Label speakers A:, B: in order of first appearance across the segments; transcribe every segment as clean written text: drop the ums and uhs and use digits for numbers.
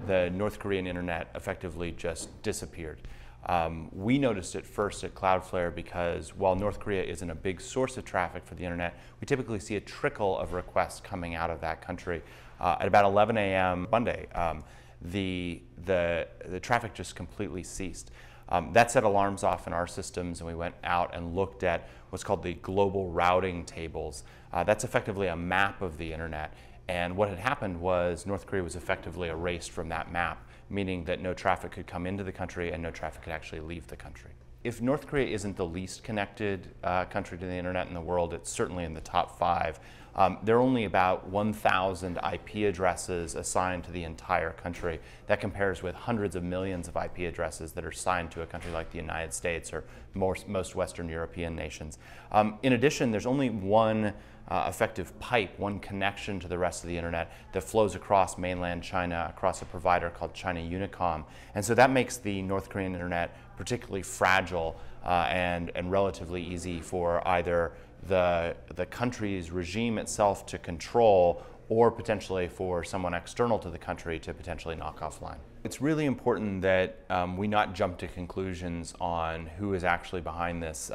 A: the North Korean internet effectively just disappeared. We noticed it first at Cloudflare because while North Korea isn't a big source of traffic for the internet, we typically see a trickle of requests coming out of that country. At about 11 a.m. Monday, the traffic just completely ceased. That set alarms off in our systems, and we went out and looked at what's called the global routing tables. That's effectively a map of the internet. And what had happened was North Korea was effectively erased from that map, meaning that no traffic could come into the country and no traffic could actually leave the country. If North Korea isn't the least connected country to the internet in the world, it's certainly in the top 5. There are only about 1,000 IP addresses assigned to the entire country. That compares with hundreds of millions of IP addresses that are assigned to a country like the United States or most Western European nations. In addition, there's only one effective pipe, one connection to the rest of the internet that flows across mainland China, across a provider called China Unicom. And so that makes the North Korean internet particularly fragile and relatively easy for either the country's regime itself to control or potentially for someone external to the country to potentially knock offline. It's really important that we not jump to conclusions on who is actually behind this.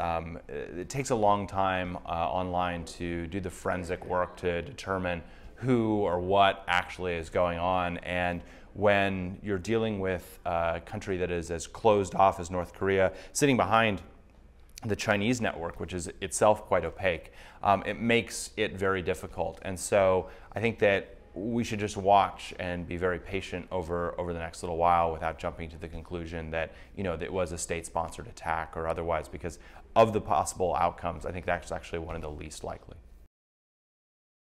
A: It takes a long time online to do the forensic work to determine who or what actually is going on. And when you're dealing with a country that is as closed off as North Korea, sitting behind the Chinese network, which is itself quite opaque, it makes it very difficult. And so I think that we should just watch and be very patient over the next little while without jumping to the conclusion that, that it was a state-sponsored attack or otherwise, because of the possible outcomes, I think that's actually one of the least likely.